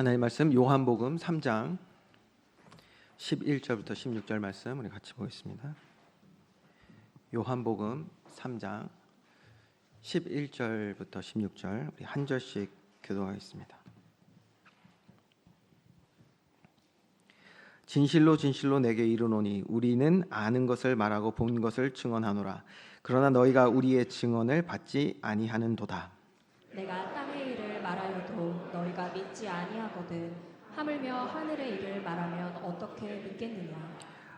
하나님 말씀 요한복음 3장 11절부터 16절 말씀 우리 같이 보겠습니다. 요한복음 3장 11절부터 16절 우리 한 절씩 교독하겠습니다. 진실로 진실로 내게 이르노니 우리는 아는 것을 말하고 본 것을 증언하노라. 그러나 너희가 우리의 증언을 받지 아니하는도다. 내가 땅의 일을 말하여도 너희가 믿지 아니하거든. 하물며 하늘의 일을 말하면 어떻게 믿겠느냐.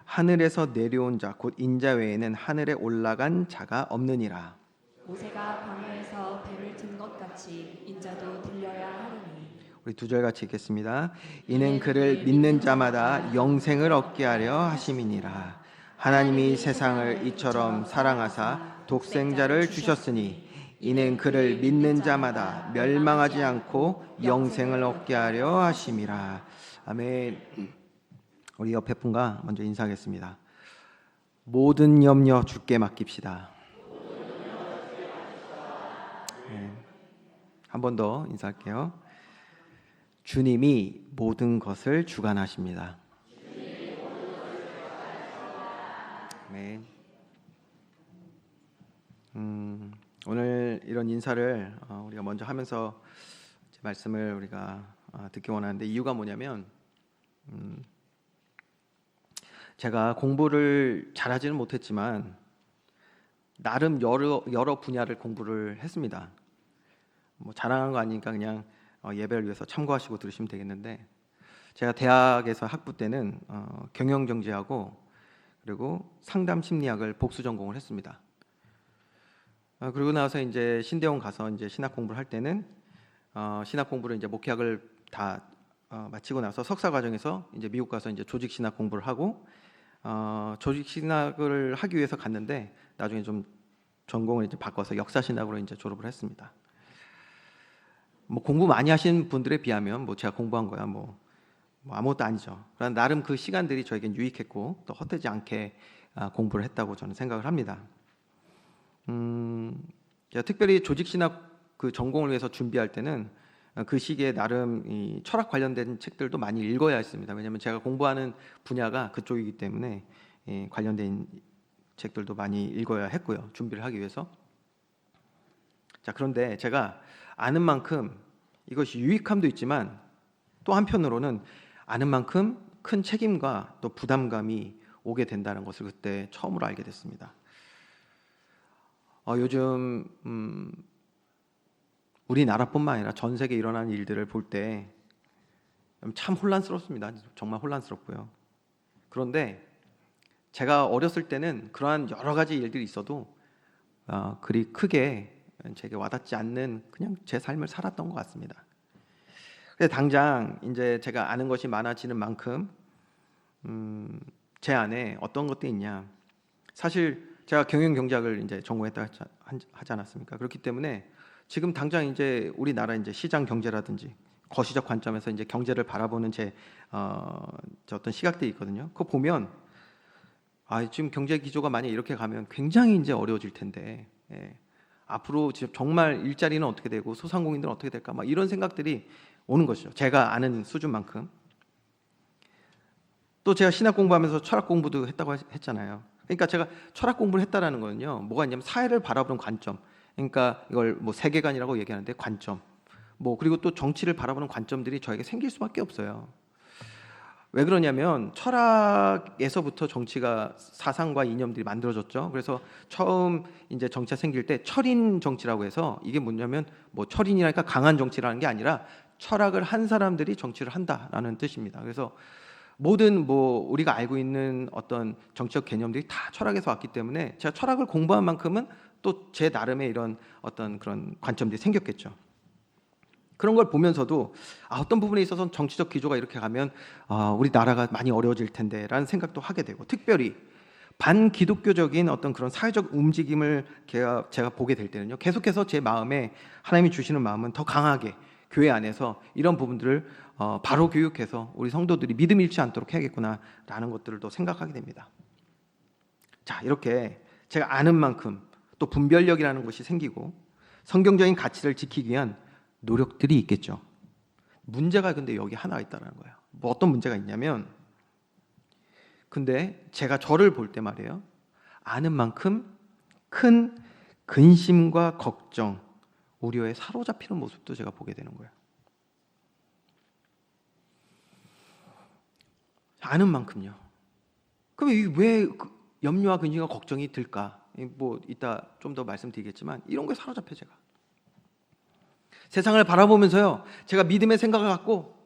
하늘에서 내려온 자 곧 인자 외에는 하늘에 올라간 자가 없느니라. 모세가 광야에서 뱀을 든 것 같이 인자도 들려야 하리니. 우리 두 절 같이 읽겠습니다. 이는 그를 믿는 자마다 영생을 얻게 하려 하심이니라. 하나님이 세상을 이처럼 사랑하사 독생자를 주셨으니 이는 그를 믿는 자마다 멸망하지 않고 영생을 얻게 하려 하심이라. 아멘. 우리 옆에 분과 먼저 인사하겠습니다. 모든 염려 주께 맡깁시다. 네. 한 번 더 인사할게요. 주님이 모든 것을 주관하십니다. 아멘. 오늘 이런 인사를 우리가 먼저 하면서 말씀을 우리가 듣기 원하는데 이유가 뭐냐면 제가 공부를 잘하지는 못했지만 나름 여러 분야를 공부를 했습니다. 뭐 자랑하는 거 아니니까 그냥 예배를 위해서 참고하시고 들으시면 되겠는데 제가 대학에서 학부 때는 경영정치하고 그리고 상담심리학을 복수 전공을 했습니다. 그리고 나서 이제 신대원 가서 이제 신학 공부를 할 때는 신학 공부를 이제 목회학을 다 마치고 나서 석사 과정에서 이제 미국 가서 이제 조직 신학 공부를 하고 조직 신학을 하기 위해서 갔는데 나중에 좀 전공을 이제 바꿔서 역사 신학으로 이제 졸업을 했습니다. 뭐 공부 많이 하신 분들에 비하면 뭐 제가 공부한 거야 뭐 아무것도 아니죠. 그러나 나름 그 시간들이 저에겐 유익했고 또 헛되지 않게 공부를 했다고 저는 생각을 합니다. 특별히 조직신학 그 전공을 위해서 준비할 때는 그 시기에 나름 이 철학 관련된 책들도 많이 읽어야 했습니다. 왜냐하면 제가 공부하는 분야가 그쪽이기 때문에 관련된 책들도 많이 읽어야 했고요. 준비를 하기 위해서. 자, 그런데 제가 아는 만큼 이것이 유익함도 있지만 또 한편으로는 아는 만큼 큰 책임과 또 부담감이 오게 된다는 것을 그때 처음으로 알게 됐습니다. 요즘 우리나라뿐만 아니라 전 세계에 일어나는 일들을 볼 때 참 혼란스럽습니다. 정말 혼란스럽고요. 그런데 제가 어렸을 때는 그러한 여러 가지 일들이 있어도 그리 크게 제게 와닿지 않는 그냥 제 삶을 살았던 것 같습니다. 근데 당장 이제 제가 아는 것이 많아지는 만큼 제 안에 어떤 것들이 있냐. 사실 제가 경영경제학을 이제 전공했다 하지 않았습니까? 그렇기 때문에 지금 당장 이제 우리나라 이제 시장 경제라든지 거시적 관점에서 이제 경제를 바라보는 제 어떤 시각들이 있거든요. 그거 보면 지금 경제 기조가 만약 이렇게 가면 굉장히 이제 어려워질 텐데 앞으로 정말 일자리는 어떻게 되고 소상공인들은 어떻게 될까? 막 이런 생각들이 오는 것이죠. 제가 아는 수준만큼. 또 제가 신학 공부하면서 철학 공부도 했다고 했잖아요. 그러니까 제가 철학 공부를 했다라는 거는요. 뭐가 있냐면 사회를 바라보는 관점. 그러니까 이걸 뭐 세계관이라고 얘기하는데 관점. 뭐 그리고 또 정치를 바라보는 관점들이 저에게 생길 수밖에 없어요. 왜 그러냐면 철학에서부터 정치가 사상과 이념들이 만들어졌죠. 그래서 처음 이제 정치가 생길 때 철인 정치라고 해서 이게 뭐냐면 뭐 철인이라니까 강한 정치라는 게 아니라 철학을 한 사람들이 정치를 한다라는 뜻입니다. 그래서 모든 뭐 우리가 알고 있는 어떤 정치적 개념들이 다 철학에서 왔기 때문에 제가 철학을 공부한 만큼은 또 제 나름의 이런 어떤 그런 관점들이 생겼겠죠. 그런 걸 보면서도 어떤 부분에 있어서는 정치적 기조가 이렇게 가면 우리 나라가 많이 어려워질 텐데라는 생각도 하게 되고 특별히 반기독교적인 어떤 그런 사회적 움직임을 제가 보게 될 때는요. 계속해서 제 마음에 하나님이 주시는 마음은 더 강하게 교회 안에서 이런 부분들을 바로 교육해서 우리 성도들이 믿음 잃지 않도록 해야겠구나라는 것들을 또 생각하게 됩니다. 자, 이렇게 제가 아는 만큼 또 분별력이라는 것이 생기고 성경적인 가치를 지키기 위한 노력들이 있겠죠. 문제가 근데 여기 하나 있다는 거예요. 뭐 어떤 문제가 있냐면, 근데 제가 저를 볼 때 말이에요, 아는 만큼 큰 근심과 걱정, 우려에 사로잡히는 모습도 제가 보게 되는 거예요. 아는 만큼요. 그럼 왜 염려와 근심과 걱정이 들까? 뭐 이따 좀 더 말씀드리겠지만, 이런 거에 사로잡혀 제가. 세상을 바라보면서요, 제가 믿음의 생각을 갖고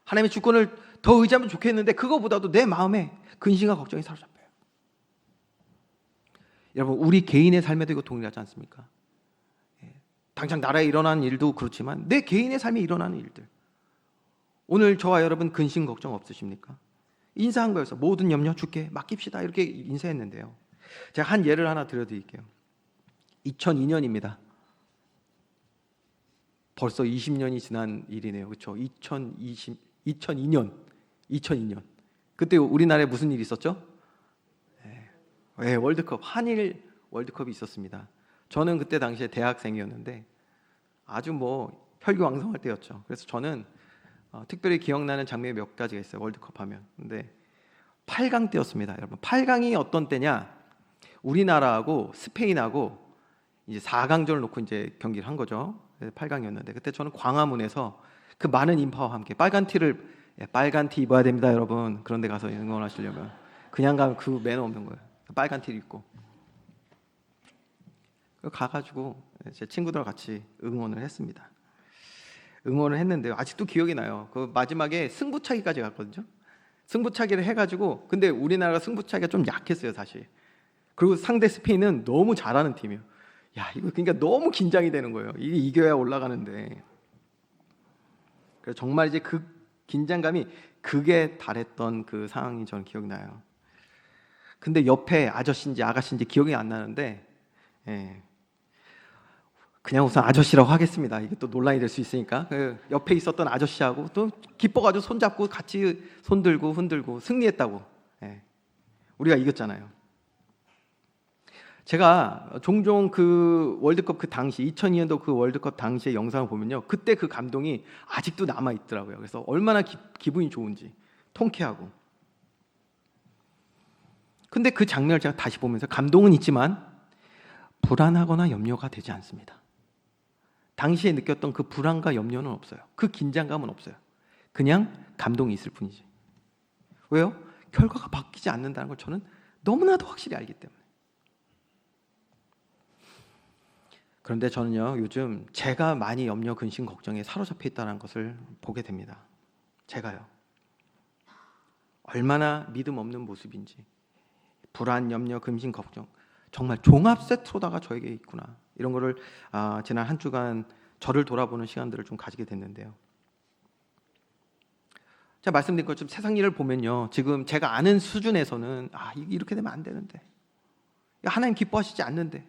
하나님의 주권을 더 의지하면 좋겠는데, 그거보다도 내 마음에 근심과 걱정이 사로잡혀요. 여러분, 우리 개인의 삶에도 이거 동일하지 않습니까? 당장 나라에 일어나는 일도 그렇지만 내 개인의 삶에 일어나는 일들, 오늘 저와 여러분 근심 걱정 없으십니까? 인사한 거여서 모든 염려 주께 맡깁시다 이렇게 인사했는데요, 제가 한 예를 하나 들어드릴게요. 2002년입니다. 벌써 20년이 지난 일이네요. 그렇죠? 2002년. 그때 우리나라에 무슨 일이 있었죠? 월드컵, 한일 월드컵이 있었습니다. 저는 그때 당시에 대학생이었는데 아주 뭐 혈기왕성할 때였죠. 그래서 저는 특별히 기억나는 장면이 몇 가지가 있어요. 월드컵 하면. 근데 8강 때였습니다. 여러분, 8강이 어떤 때냐? 우리나라하고 스페인하고 이제 4강전을 놓고 이제 경기를 한 거죠. 8강이었는데 그때 저는 광화문에서 그 많은 인파와 함께 빨간 티 입어야 됩니다, 여러분. 그런 데 가서 응원하시려면 그냥 가면 그 매너 없는 거예요. 빨간 티를 입고 가가지고 제 친구들과 같이 응원을 했습니다. 응원을 했는데 아직도 기억이 나요. 그 마지막에 승부차기까지 갔거든요. 승부차기를 해가지고, 근데 우리나라가 승부차기가 좀 약했어요, 사실. 그리고 상대 스페인은 너무 잘하는 팀이에요. 야, 이거 그러니까 너무 긴장이 되는 거예요. 이게 이겨야 올라가는데. 그래서 정말 이제 그 긴장감이 극에 달했던 그 상황이 저는 기억나요. 근데 옆에 아저씨인지 아가씨인지 기억이 안 나는데, 그냥 우선 아저씨라고 하겠습니다. 이게 또 논란이 될 수 있으니까. 그 옆에 있었던 아저씨하고 또 기뻐가지고 손잡고 같이 손들고 흔들고 승리했다고. 우리가 이겼잖아요. 제가 종종 그 월드컵 그 당시 2002년도 그 월드컵 당시의 영상을 보면요, 그때 그 감동이 아직도 남아 있더라고요. 그래서 얼마나 기분이 좋은지, 통쾌하고. 근데 그 장면을 제가 다시 보면서 감동은 있지만 불안하거나 염려가 되지 않습니다. 당시에 느꼈던 그 불안과 염려는 없어요. 그 긴장감은 없어요. 그냥 감동이 있을 뿐이지. 왜요? 결과가 바뀌지 않는다는 걸 저는 너무나도 확실히 알기 때문에. 그런데 저는요, 요즘 제가 많이 염려, 근심, 걱정에 사로잡혀 있다는 것을 보게 됩니다. 제가요. 얼마나 믿음 없는 모습인지. 불안, 염려, 근심, 걱정. 정말 종합 세트로다가 저에게 있구나. 이런 거를 지난 한 주간 저를 돌아보는 시간들을 좀 가지게 됐는데요. 제가 말씀드린 것처럼 세상 일을 보면요, 지금 제가 아는 수준에서는 이렇게 되면 안 되는데, 하나님 기뻐하시지 않는데,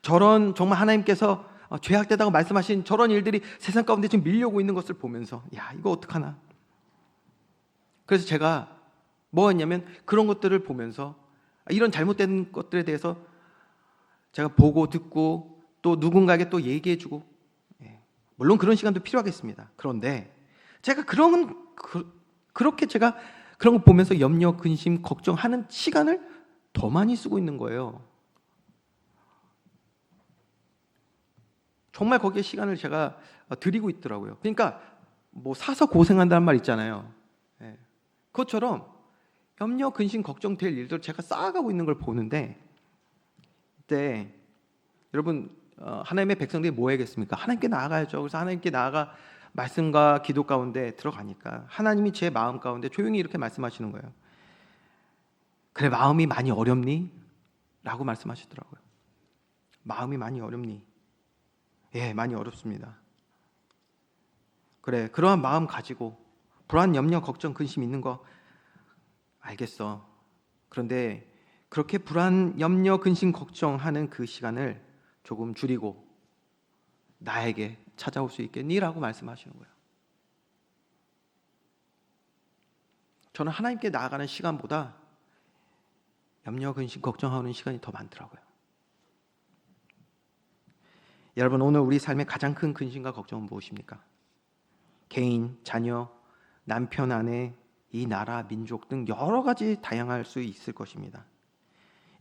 저런 정말 하나님께서 죄악되다고 말씀하신 저런 일들이 세상 가운데 지금 밀려오고 있는 것을 보면서 이거 어떡하나. 그래서 제가 뭐 했냐면 그런 것들을 보면서 이런 잘못된 것들에 대해서 제가 보고 듣고 또 누군가에게 또 얘기해주고, 물론 그런 시간도 필요하겠습니다. 그런데 제가 그렇게 제가 그런 거 보면서 염려, 근심, 걱정하는 시간을 더 많이 쓰고 있는 거예요. 정말 거기에 시간을 제가 드리고 있더라고요. 그러니까 뭐 사서 고생한다는 말 있잖아요. 그것처럼 염려, 근심, 걱정될 일들 제가 쌓아가고 있는 걸 보는데, 이때 여러분 하나님의 백성들이 뭐 해야겠습니까? 하나님께 나아가야죠. 그래서 하나님께 나아가 말씀과 기도 가운데 들어가니까 하나님이 제 마음 가운데 조용히 이렇게 말씀하시는 거예요. 그래, 마음이 많이 어렵니? 라고 말씀하시더라고요. 마음이 많이 어렵니? 예, 많이 어렵습니다. 그래, 그러한 마음 가지고 불안, 염려, 걱정, 근심 있는 거 알겠어. 그런데 그렇게 불안, 염려, 근심, 걱정하는 그 시간을 조금 줄이고 나에게 찾아올 수 있겠니? 라고 말씀하시는 거예요. 저는 하나님께 나아가는 시간보다 염려, 근심, 걱정하는 시간이 더 많더라고요. 여러분, 오늘 우리 삶의 가장 큰 근심과 걱정은 무엇입니까? 개인, 자녀, 남편, 아내, 이 나라, 민족 등 여러 가지 다양할 수 있을 것입니다.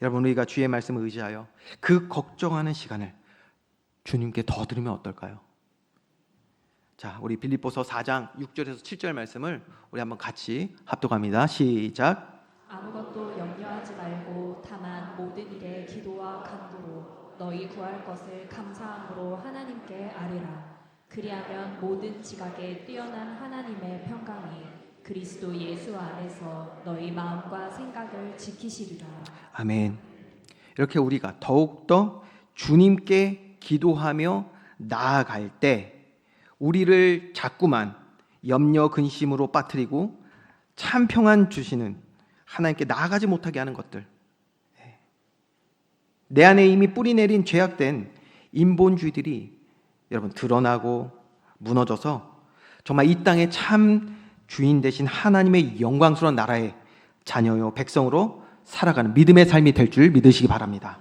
여러분, 우리가 주의 말씀을 의지하여 그 걱정하는 시간을 주님께 더 드리면 어떨까요? 자, 우리 빌립보서 4장 6절에서 7절 말씀을 우리 한번 같이 합독합니다. 시작. 아무것도 염려하지 말고 다만 모든 일에 기도와 간구로 너희 구할 것을 감사함으로 하나님께 아뢰라. 그리하면 모든 지각에 뛰어난 하나님의 평강이 그리스도 예수 안에서 너희 마음과 생각을 지키시리라. 아멘. 이렇게 우리가 더욱더 주님께 기도하며 나아갈 때 우리를 자꾸만 염려 근심으로 빠뜨리고 참 평안 주시는 하나님께 나아가지 못하게 하는 것들, 내 안에 이미 뿌리내린 죄악된 인본주의들이 여러분 드러나고 무너져서 정말 이 땅의 참 주인 되신 하나님의 영광스러운 나라의 자녀요 백성으로 살아가는 믿음의 삶이 될 줄 믿으시기 바랍니다.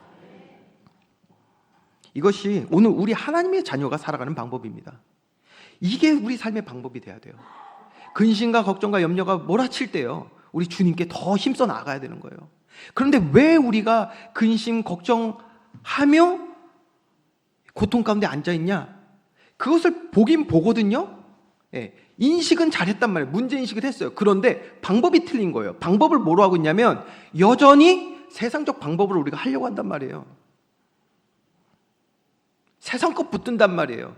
이것이 오늘 우리 하나님의 자녀가 살아가는 방법입니다. 이게 우리 삶의 방법이 돼야 돼요. 근심과 걱정과 염려가 몰아칠 때요, 우리 주님께 더 힘써 나가야 되는 거예요. 그런데 왜 우리가 근심, 걱정하며 고통 가운데 앉아있냐? 그것을 보긴 보거든요. 인식은 잘했단 말이에요. 문제인식을 했어요. 그런데 방법이 틀린 거예요. 방법을 뭐로 하고 있냐면 여전히 세상적 방법으로 우리가 하려고 한단 말이에요. 세상 것 붙든단 말이에요.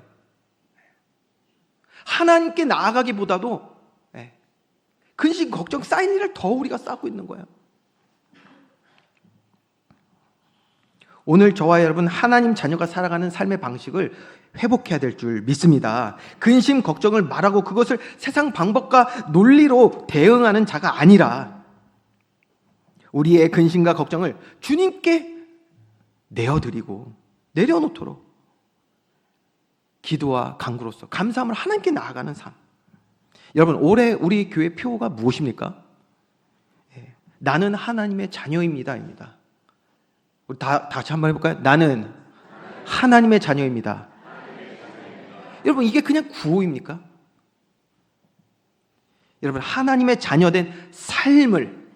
하나님께 나아가기보다도 근심, 걱정 쌓인 일을 더 우리가 쌓고 있는 거예요. 오늘 저와 여러분 하나님 자녀가 살아가는 삶의 방식을 회복해야 될 줄 믿습니다. 근심, 걱정을 말하고 그것을 세상 방법과 논리로 대응하는 자가 아니라 우리의 근심과 걱정을 주님께 내어드리고 내려놓도록 기도와 간구로서 감사함을 하나님께 나아가는 삶. 여러분, 올해 우리 교회 표가 무엇입니까? 나는 하나님의 자녀입니다입니다. 우리 다 같이 한번 해볼까요? 나는 하나님의 자녀입니다. 여러분, 이게 그냥 구호입니까? 여러분, 하나님의 자녀된 삶을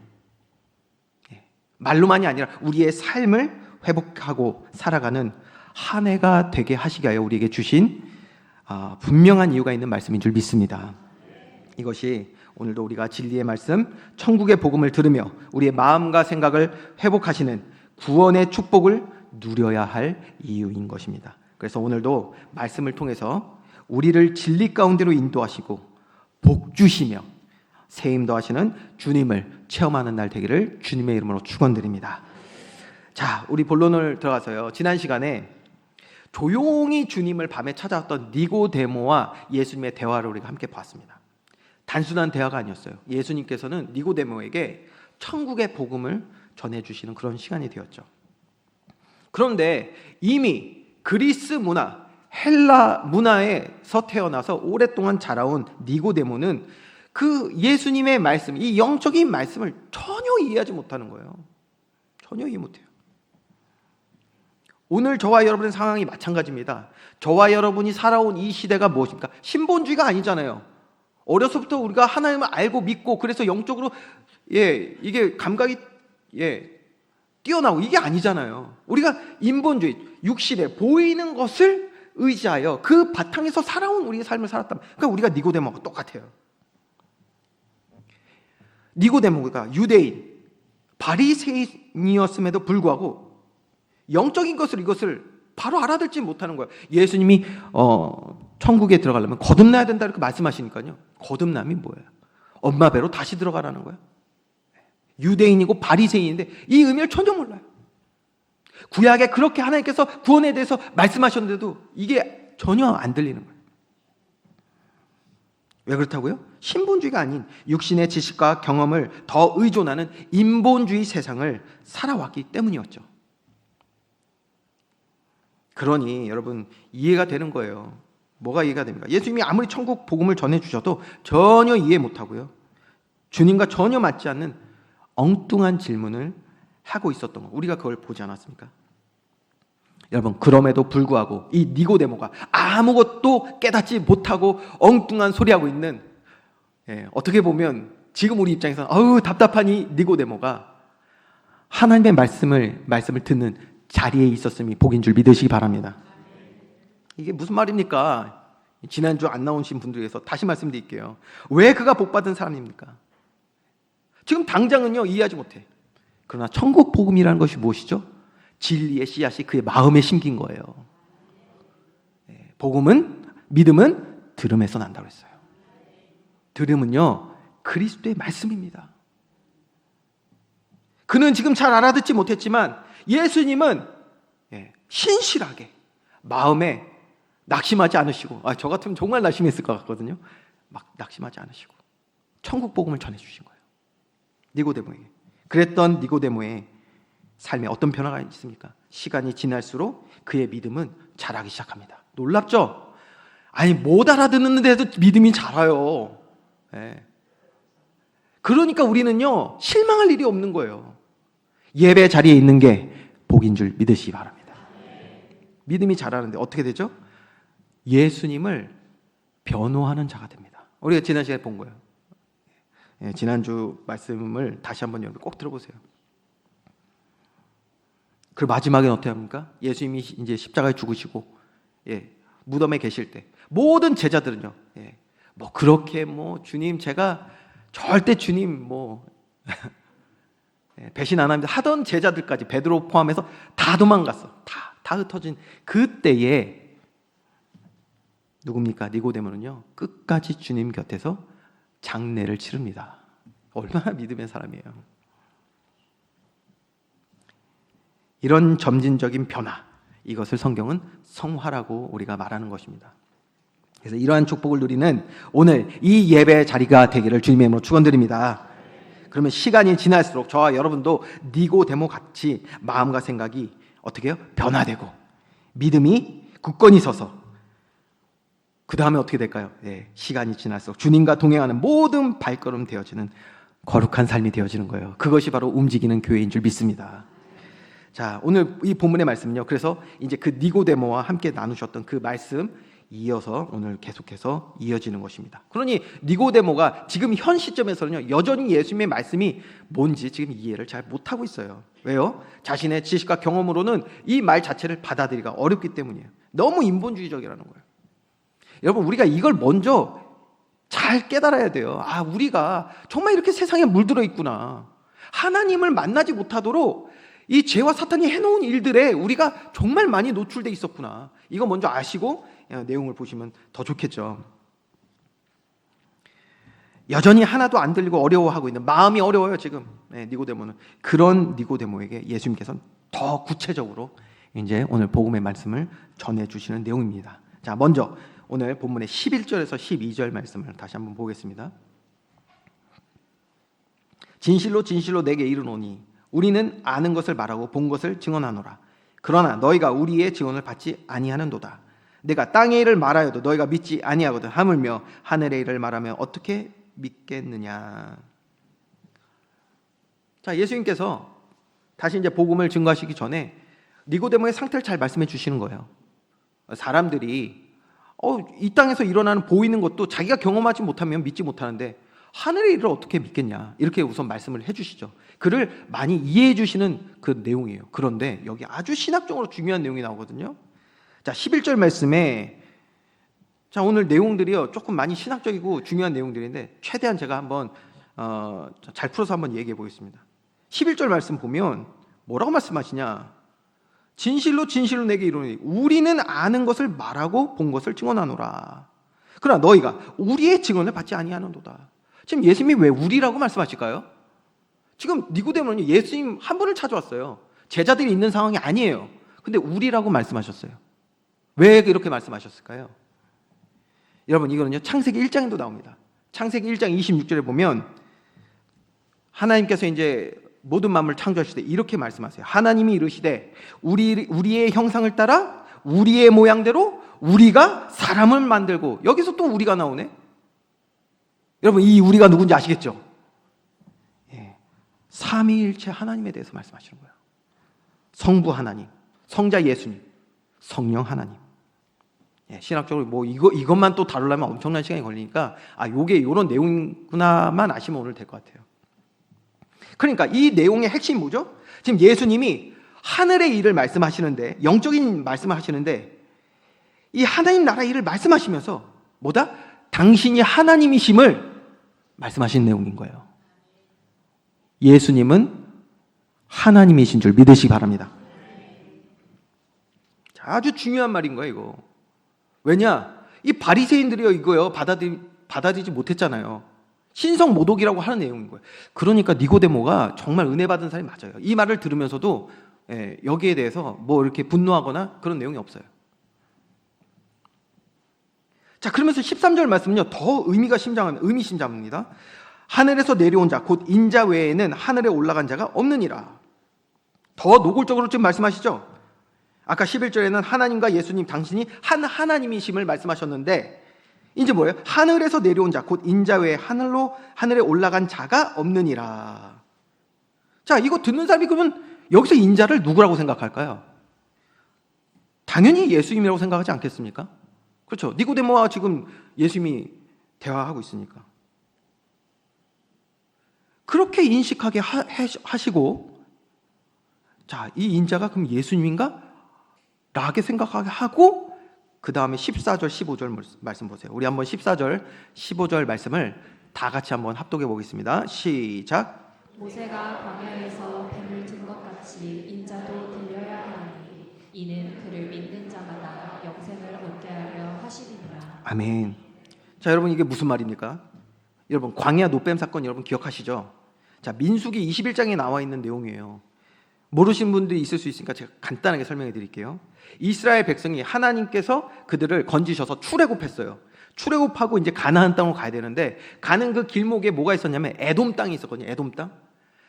말로만이 아니라 우리의 삶을 회복하고 살아가는 한 해가 되게 하시게 하여 우리에게 주신 분명한 이유가 있는 말씀인 줄 믿습니다. 이것이 오늘도 우리가 진리의 말씀, 천국의 복음을 들으며 우리의 마음과 생각을 회복하시는 구원의 축복을 누려야 할 이유인 것입니다. 그래서 오늘도 말씀을 통해서 우리를 진리 가운데로 인도하시고 복 주시며 새 힘 더하시는 주님을 체험하는 날 되기를 주님의 이름으로 축원드립니다. 자, 우리 본론을 들어가서요. 지난 시간에 조용히 주님을 밤에 찾아왔던 니고데모와 예수님의 대화를 우리가 함께 봤습니다. 단순한 대화가 아니었어요. 예수님께서는 니고데모에게 천국의 복음을 전해주시는 그런 시간이 되었죠. 그런데 이미 그리스 문화, 헬라 문화에서 태어나서 오랫동안 자라온 니고데모는 그 예수님의 말씀, 이 영적인 말씀을 전혀 이해하지 못하는 거예요. 전혀 이해 못해요. 오늘 저와 여러분의 상황이 마찬가지입니다. 저와 여러분이 살아온 이 시대가 무엇입니까? 신본주의가 아니잖아요. 어려서부터 우리가 하나님을 알고 믿고 그래서 영적으로 이게 감각이 뛰어나고 이게 아니잖아요. 우리가 인본주의, 육신에 보이는 것을 의지하여 그 바탕에서 살아온 우리의 삶을 살았다. 그러니까 우리가 니고데모하고 똑같아요. 니고데모가 유대인, 바리새인이었음에도 불구하고 영적인 것을 이것을 바로 알아듣지 못하는 거예요. 예수님이 천국에 들어가려면 거듭나야 된다 이렇게 말씀하시니까요. 거듭남이 뭐예요? 엄마 배로 다시 들어가라는 거예요. 유대인이고 바리새인인데 이 의미를 전혀 몰라요. 구약에 그렇게 하나님께서 구원에 대해서 말씀하셨는데도 이게 전혀 안 들리는 거예요. 왜 그렇다고요? 신본주의가 아닌 육신의 지식과 경험을 더 의존하는 인본주의 세상을 살아왔기 때문이었죠. 그러니 여러분 이해가 되는 거예요. 뭐가 이해가 됩니까? 예수님이 아무리 천국 복음을 전해주셔도 전혀 이해 못하고요. 주님과 전혀 맞지 않는 엉뚱한 질문을 하고 있었던 거, 우리가 그걸 보지 않았습니까? 여러분, 그럼에도 불구하고 이 니고데모가 아무것도 깨닫지 못하고 엉뚱한 소리하고 있는, 어떻게 보면 지금 우리 입장에서 답답한 이 니고데모가 하나님의 말씀을 듣는 자리에 있었음이 복인 줄 믿으시기 바랍니다. 이게 무슨 말입니까? 지난주 안 나오신 분들 위해서 다시 말씀드릴게요. 왜 그가 복받은 사람입니까? 지금 당장은요 이해하지 못해. 그러나 천국 복음이라는 것이 무엇이죠? 진리의 씨앗이 그의 마음에 심긴 거예요. 복음은, 믿음은 들음에서 난다고 했어요. 들음은요 그리스도의 말씀입니다. 그는 지금 잘 알아듣지 못했지만 예수님은 신실하게 마음에 낙심하지 않으시고, 저 같으면 정말 낙심했을 것 같거든요. 막 낙심하지 않으시고 천국 복음을 전해주신 거예요, 니고데모에게. 그랬던 니고데모의 삶에 어떤 변화가 있습니까? 시간이 지날수록 그의 믿음은 자라기 시작합니다. 놀랍죠? 아니, 못 알아듣는데도 믿음이 자라요. 그러니까 우리는요 실망할 일이 없는 거예요. 예배 자리에 있는 게 복인 줄 믿으시기 바랍니다. 믿음이 자라는데 어떻게 되죠? 예수님을 변호하는 자가 됩니다. 우리가 지난 시간에 본 거예요. 지난주 말씀을 다시 한번 여러분 꼭 들어보세요. 그 마지막에는 어떻게 합니까? 예수님이 이제 십자가에 죽으시고 무덤에 계실 때 모든 제자들은요, 그렇게 주님 제가 절대 주님 배신 안 합니다 하던 제자들까지 베드로 포함해서 다 도망갔어. 다 흩어진 그때에 누굽니까? 니고데모는요 끝까지 주님 곁에서 장례를 치릅니다. 얼마나 믿음의 사람이에요. 이런 점진적인 변화, 이것을 성경은 성화라고 우리가 말하는 것입니다. 그래서 이러한 축복을 누리는 오늘 이 예배 자리가 되기를 주님의 이름으로 축원드립니다. 그러면 시간이 지날수록 저와 여러분도 니고데모 같이 마음과 생각이 어떻게 해요? 변화되고 믿음이 굳건히 서서 그 다음에 어떻게 될까요? 시간이 지날수록 주님과 동행하는 모든 발걸음 되어지는 거룩한 삶이 되어지는 거예요. 그것이 바로 움직이는 교회인 줄 믿습니다. 자, 오늘 이 본문의 말씀은요, 그래서 이제 그 니고데모와 함께 나누셨던 그 말씀 이어서 오늘 계속해서 이어지는 것입니다. 그러니 니고데모가 지금 현 시점에서는요 여전히 예수님의 말씀이 뭔지 지금 이해를 잘 못하고 있어요. 왜요? 자신의 지식과 경험으로는 이 말 자체를 받아들이기가 어렵기 때문이에요. 너무 인본주의적이라는 거예요. 여러분, 우리가 이걸 먼저 잘 깨달아야 돼요. 우리가 정말 이렇게 세상에 물들어 있구나. 하나님을 만나지 못하도록 이 죄와 사탄이 해놓은 일들에 우리가 정말 많이 노출돼 있었구나. 이거 먼저 아시고 내용을 보시면 더 좋겠죠. 여전히 하나도 안 들리고 어려워하고 있는, 마음이 어려워요 지금 니고데모는. 그런 니고데모에게 예수님께서는 더 구체적으로 이제 오늘 복음의 말씀을 전해주시는 내용입니다. 자, 먼저 오늘 본문의 11절에서 12절 말씀을 다시 한번 보겠습니다. 진실로 진실로 내게 이르노니 우리는 아는 것을 말하고 본 것을 증언하노라. 그러나 너희가 우리의 증언을 받지 아니하는도다. 내가 땅의 일을 말하여도 너희가 믿지 아니하거든. 하물며 하늘의 일을 말하면 어떻게 믿겠느냐. 자, 예수님께서 다시 이제 복음을 증거하시기 전에 니고데모의 상태를 잘 말씀해 주시는 거예요. 사람들이 이 땅에서 일어나는 보이는 것도 자기가 경험하지 못하면 믿지 못하는데 하늘의 일을 어떻게 믿겠냐, 이렇게 우선 말씀을 해주시죠. 그를 많이 이해해 주시는 그 내용이에요. 그런데 여기 아주 신학적으로 중요한 내용이 나오거든요. 자, 11절 말씀에, 자, 오늘 내용들이요 조금 많이 신학적이고 중요한 내용들인데 최대한 제가 한번 잘 풀어서 한번 얘기해 보겠습니다. 11절 말씀 보면 뭐라고 말씀하시냐? 진실로 진실로 내게 이르노니 우리는 아는 것을 말하고 본 것을 증언하노라. 그러나 너희가 우리의 증언을 받지 아니하는도다. 지금 예수님이 왜 우리라고 말씀하실까요? 지금 니고데모는 예수님 한 분을 찾아왔어요. 제자들이 있는 상황이 아니에요. 근데 우리라고 말씀하셨어요. 왜 이렇게 말씀하셨을까요? 여러분, 이거는요 창세기 1장에도 나옵니다. 창세기 1장 26절에 보면 하나님께서 이제 모든 만물을 창조하실 때 이렇게 말씀하세요. 하나님이 이르시되 우리의 형상을 따라 우리의 모양대로 우리가 사람을 만들고. 여기서 또 우리가 나오네. 여러분, 이 우리가 누군지 아시겠죠? 삼위일체 하나님에 대해서 말씀하시는 거예요. 성부 하나님, 성자 예수님, 성령 하나님. 신학적으로 뭐 이것만 또 다루려면 엄청난 시간이 걸리니까 요게 이런 내용구나만 아시면 오늘 될 것 같아요. 그러니까 이 내용의 핵심이 뭐죠? 지금 예수님이 하늘의 일을 말씀하시는데, 영적인 말씀을 하시는데, 이 하나님 나라의 일을 말씀하시면서 뭐다? 당신이 하나님이심을 말씀하신 내용인 거예요. 예수님은 하나님이신 줄 믿으시기 바랍니다. 아주 중요한 말인 거예요, 이거. 왜냐? 이 바리새인들이요, 이거요, 받아들이지 못했잖아요. 신성 모독이라고 하는 내용인 거예요. 그러니까 니고데모가 정말 은혜 받은 사람이 맞아요. 이 말을 들으면서도 여기에 대해서 뭐 이렇게 분노하거나 그런 내용이 없어요. 자, 그러면서 13절 말씀은요, 더 의미심장합니다. 하늘에서 내려온 자, 곧 인자 외에는 하늘에 올라간 자가 없느니라. 더 노골적으로 지금 말씀하시죠. 아까 11절에는 하나님과 예수님, 당신이 한 하나님이심을 말씀하셨는데, 이제 뭐예요? 하늘에서 내려온 자, 곧 인자 외에 하늘에 올라간 자가 없느니라. 자, 이거 듣는 사람이 그러면 여기서 인자를 누구라고 생각할까요? 당연히 예수님이라고 생각하지 않겠습니까? 그렇죠. 니고데모와 지금 예수님이 대화하고 있으니까. 그렇게 인식하게 하시고, 자, 이 인자가 그럼 예수님인가? 라게 생각하게 하고, 그 다음에 14절, 15절 말씀 보세요. 우리 한번 14절, 15절 말씀을 다 같이 한번 합독해 보겠습니다. 시작. 모세가 광야에서 뱀을 든 것 같이 인자도 들려야 하리니 이는 그를 믿는 자마다 영생을 얻게 하려 하시리니라. 아멘. 자, 여러분 이게 무슨 말입니까? 여러분 광야 노뱀 사건 여러분 기억하시죠? 자, 민수기 21장에 나와 있는 내용이에요. 모르시는 분들이 있을 수 있으니까 제가 간단하게 설명해 드릴게요. 이스라엘 백성이 하나님께서 그들을 건지셔서 출애굽했어요. 출애굽하고 이제 가나안 땅으로 가야 되는데, 가는 그 길목에 뭐가 있었냐면 에돔 땅이 있었거든요. 에돔 땅.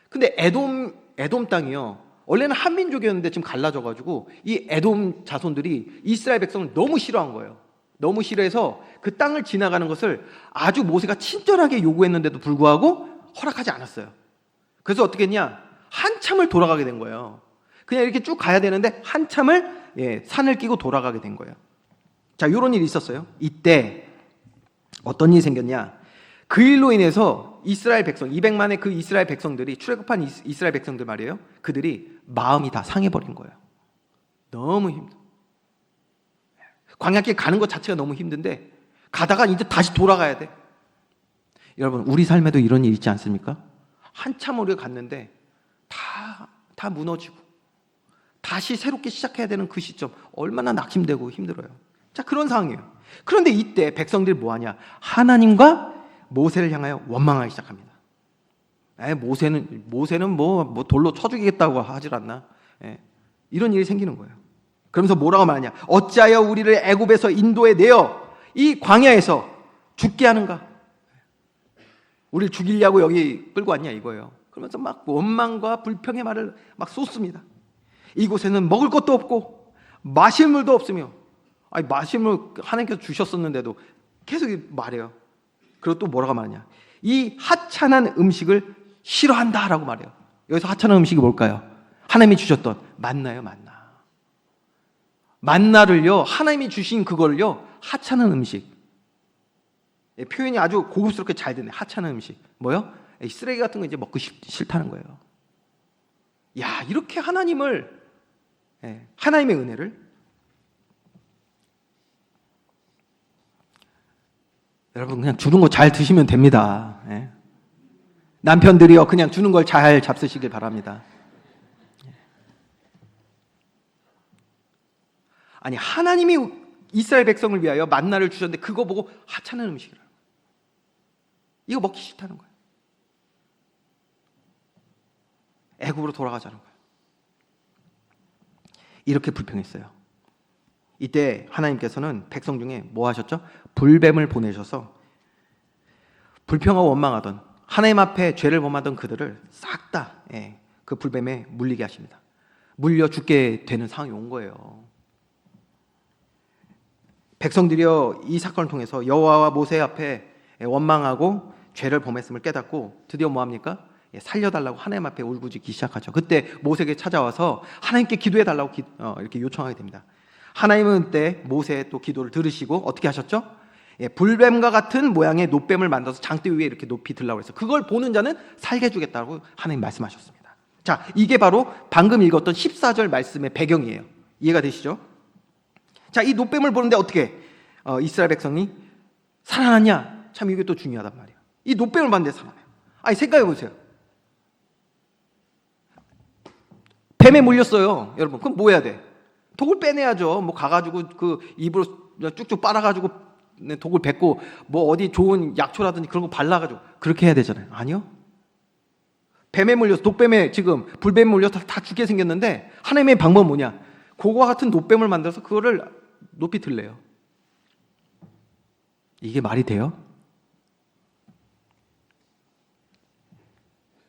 근데 에돔 땅이요, 원래는 한민족이었는데 지금 갈라져가지고 이 에돔 자손들이 이스라엘 백성을 너무 싫어한 거예요. 너무 싫어해서 그 땅을 지나가는 것을 아주 모세가 친절하게 요구했는데도 불구하고 허락하지 않았어요. 그래서 어떻게 했냐? 한참을 돌아가게 된 거예요. 그냥 이렇게 쭉 가야 되는데 한참을 산을 끼고 돌아가게 된 거예요. 자, 이런 일이 있었어요. 이때 어떤 일이 생겼냐? 그 일로 인해서 이스라엘 백성 200만의 그 이스라엘 백성들이, 출애굽한 이스라엘 백성들 말이에요, 그들이 마음이 다 상해버린 거예요. 너무 힘들어. 광야길 가는 것 자체가 너무 힘든데 가다가 이제 다시 돌아가야 돼. 여러분 우리 삶에도 이런 일 있지 않습니까? 한참 우리가 갔는데 다 무너지고 다시 새롭게 시작해야 되는 그 시점, 얼마나 낙심되고 힘들어요. 자, 그런 상황이에요. 그런데 이때 백성들이 뭐하냐? 하나님과 모세를 향하여 원망하기 시작합니다. 모세는 뭐 돌로 쳐 죽이겠다고 하질 않나? 이런 일이 생기는 거예요. 그러면서 뭐라고 말하냐? 어찌하여 우리를 애굽에서 인도에 내어 이 광야에서 죽게 하는가? 우리를 죽이려고 여기 끌고 왔냐 이거예요. 그러면서 막 원망과 불평의 말을 막 쏟습니다. 이곳에는 먹을 것도 없고 마실 물도 없으며, 마실 물 하나님께서 주셨었는데도 계속 말해요. 그리고 또 뭐라고 말하냐? 이 하찮은 음식을 싫어한다라고 말해요. 여기서 하찮은 음식이 뭘까요? 하나님이 주셨던 만나요, 만나. 만나를요, 하나님이 주신 그걸요, 하찮은 음식. 표현이 아주 고급스럽게 잘 되네. 하찮은 음식. 뭐요? 쓰레기 같은 거 이제 먹고 싫다는 거예요. 야, 이렇게 하나님의 은혜를, 여러분 그냥 주는 거 잘 드시면 됩니다. 남편들이요, 그냥 주는 걸 잘 잡수시길 바랍니다. 아니, 하나님이 이스라엘 백성을 위하여 만나를 주셨는데 그거 보고 하찮은 음식이라고, 이거 먹기 싫다는 거예요. 애굽으로 돌아가자는 거예요. 이렇게 불평했어요. 이때 하나님께서는 백성 중에 뭐 하셨죠? 불뱀을 보내셔서 불평하고 원망하던, 하나님 앞에 죄를 범하던 그들을 싹 다 그 불뱀에 물리게 하십니다. 물려 죽게 되는 상황이 온 거예요. 백성들이요, 이 사건을 통해서 여호와와 모세 앞에 원망하고 죄를 범했음을 깨닫고 드디어 뭐합니까? 살려달라고 하나님 앞에 울부짖기 시작하죠. 그때 모세에게 찾아와서 하나님께 기도해달라고 이렇게 요청하게 됩니다. 하나님은 그때 모세의 또 기도를 들으시고 어떻게 하셨죠? 예, 불뱀과 같은 모양의 놋뱀을 만들어서 장대 위에 이렇게 높이 들라고 해서 그걸 보는 자는 살게 해주겠다고 하나님 말씀하셨습니다. 자, 이게 바로 방금 읽었던 14절 말씀의 배경이에요. 이해가 되시죠? 자, 이 놋뱀을 보는데 어떻게 이스라엘 백성이 살아났냐? 참 이게 또 중요하단 말이에요. 이 놋뱀을 봤는데 살아나요. 아니 생각해 보세요. 뱀에 물렸어요, 여러분. 그럼 뭐 해야 돼? 독을 빼내야죠. 뭐 가가지고 그 입으로 쭉쭉 빨아가지고 독을 뱉고 뭐 어디 좋은 약초라든지 그런 거 발라가지고 그렇게 해야 되잖아요. 아니요. 뱀에 물려서 독뱀에 지금 불뱀에 물려서 다 죽게 생겼는데 하나님의 방법은 뭐냐? 그거와 같은 놋뱀을 만들어서 그거를 높이 들래요. 이게 말이 돼요?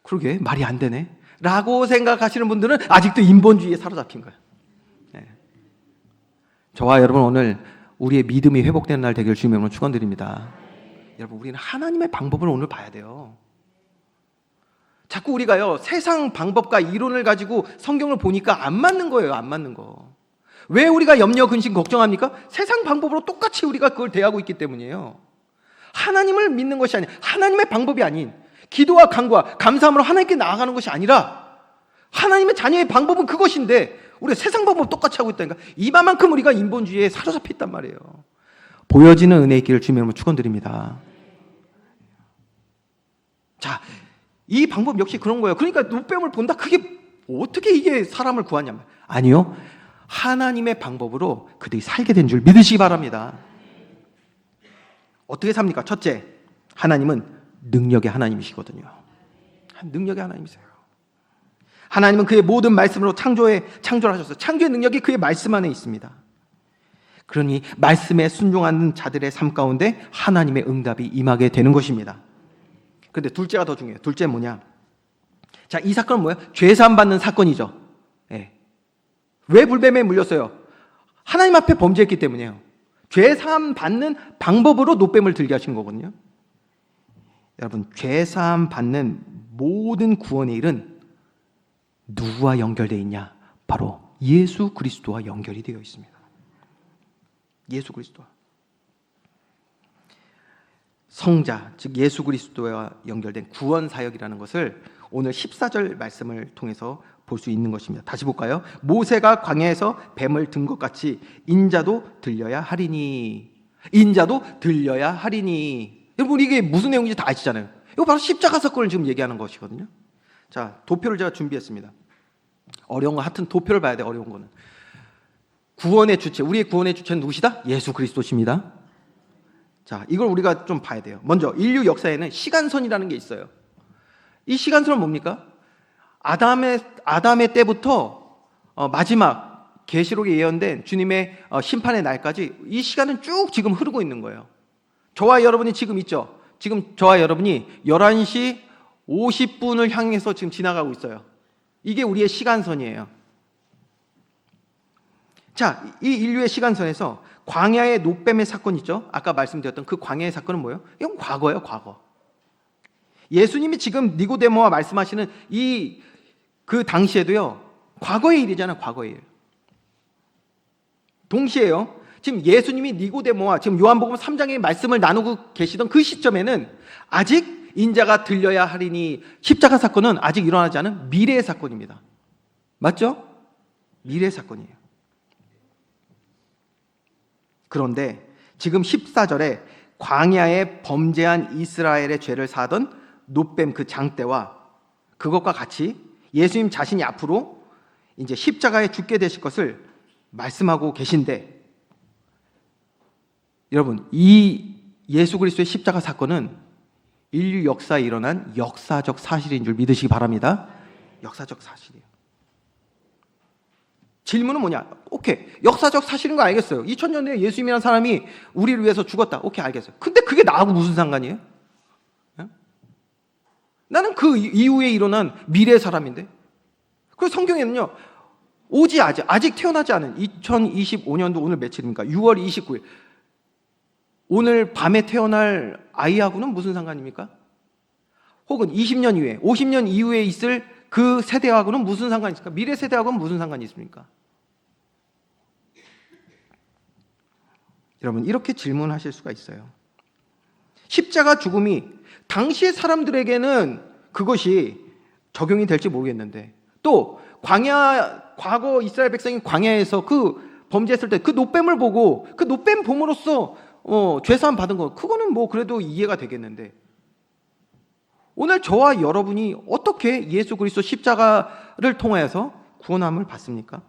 그러게 말이 안 되네 라고 생각하시는 분들은 아직도 인본주의에 사로잡힌 거예요. 네. 저와 여러분 오늘 우리의 믿음이 회복되는 날 되길 주님의 이름으로 축원드립니다. 여러분 우리는 하나님의 방법을 오늘 봐야 돼요. 자꾸 우리가요 세상 방법과 이론을 가지고 성경을 보니까 안 맞는 거예요. 안 맞는 거. 왜 우리가 염려 근심 걱정합니까? 세상 방법으로 똑같이 우리가 그걸 대하고 있기 때문이에요. 하나님을 믿는 것이 아닌 하나님의 방법이 아닌 기도와 간구와 감사함으로 하나님께 나아가는 것이 아니라 하나님의 자녀의 방법은 그것인데 우리가 세상 방법 똑같이 하고 있다니까. 이만큼 우리가 인본주의에 사로잡혀 있단 말이에요. 보여지는 은혜의 길을 주님의 이름으로 축원드립니다. 자, 이 방법 역시 그런 거예요. 그러니까 놋뱀을 본다. 그게 어떻게 이게 사람을 구하냐면 아니요. 하나님의 방법으로 그들이 살게 된 줄 믿으시기 바랍니다. 어떻게 삽니까? 첫째, 하나님은 능력의 하나님이시거든요. 능력의 하나님이세요. 하나님은 그의 모든 말씀으로 창조를 하셨어요. 창조의 능력이 그의 말씀 안에 있습니다. 그러니 말씀에 순종하는 자들의 삶 가운데 하나님의 응답이 임하게 되는 것입니다. 그런데 둘째가 더 중요해요. 둘째는 뭐냐? 자, 이 사건은 뭐예요? 죄사함 받는 사건이죠. 예. 왜 불뱀에 물렸어요? 하나님 앞에 범죄했기 때문이에요. 죄사함 받는 방법으로 놋뱀을 들게 하신 거거든요. 여러분, 죄사함 받는 모든 구원의 일은 누구와 연결되어 있냐? 바로 예수 그리스도와 연결이 되어 있습니다. 예수 그리스도와. 성자, 즉 예수 그리스도와 연결된 구원 사역이라는 것을 오늘 14절 말씀을 통해서 볼 수 있는 것입니다. 다시 볼까요? 모세가 광야에서 뱀을 든 것 같이 인자도 들려야 하리니. 인자도 들려야 하리니. 여러분 이게 무슨 내용인지 다 아시잖아요. 이거 바로 십자가 사건을 지금 얘기하는 것이거든요. 자, 도표를 제가 준비했습니다. 어려운 거 하여튼 도표를 봐야 돼. 어려운 거는. 구원의 주체, 우리의 구원의 주체는 누구시다? 예수 그리스도십니다. 자, 이걸 우리가 좀 봐야 돼요. 먼저 인류 역사에는 시간선이라는 게 있어요. 이 시간선은 뭡니까? 아담의 때부터 마지막 계시록에 예언된 주님의 심판의 날까지 이 시간은 쭉 지금 흐르고 있는 거예요. 저와 여러분이 지금 있죠. 지금 저와 여러분이 11시 50분을 향해서 지금 지나가고 있어요. 이게 우리의 시간선이에요. 자, 이 인류의 시간선에서 광야의 놋뱀의 사건 있죠. 아까 말씀드렸던 그 광야의 사건은 뭐예요? 이건 과거예요, 과거. 예수님이 지금 니고데모와 말씀하시는 그 당시에도요, 과거의 일이잖아요, 과거의 일. 동시에요, 지금 예수님이 니고데모와 지금 요한복음 3장의 말씀을 나누고 계시던 그 시점에는 아직 인자가 들려야 하리니 십자가 사건은 아직 일어나지 않은 미래의 사건입니다. 맞죠? 미래의 사건이에요. 그런데 지금 14절에 광야에 범죄한 이스라엘의 죄를 사하던 놋뱀 그 장대와 그것과 같이 예수님 자신이 앞으로 이제 십자가에 죽게 되실 것을 말씀하고 계신데, 여러분 이 예수 그리스도의 십자가 사건은 인류 역사에 일어난 역사적 사실인 줄 믿으시기 바랍니다. 역사적 사실이에요. 질문은 뭐냐? 오케이, 역사적 사실인 거 알겠어요. 2000년 내에 예수님이라는 사람이 우리를 위해서 죽었다. 오케이, 알겠어요. 근데 그게 나하고 무슨 상관이에요? 예? 나는 그 이후에 일어난 미래의 사람인데. 그래서 성경에는요, 아직 태어나지 않은 2025년도 오늘 며칠입니까? 6월 29일. 오늘 밤에 태어날 아이하고는 무슨 상관입니까? 혹은 20년 이후에, 50년 이후에 있을 그 세대하고는 무슨 상관이 있을까? 미래 세대하고는 무슨 상관이 있습니까? 여러분, 이렇게 질문하실 수가 있어요. 십자가 죽음이 당시의 사람들에게는 그것이 적용이 될지 모르겠는데, 또 과거 이스라엘 백성이 광야에서 그 범죄했을 때 그 노뱀을 보고 그 노뱀 봄으로써 죄사함 받은 거, 그거는 뭐 그래도 이해가 되겠는데, 오늘 저와 여러분이 어떻게 예수 그리스도 십자가를 통하여서 구원함을 받습니까?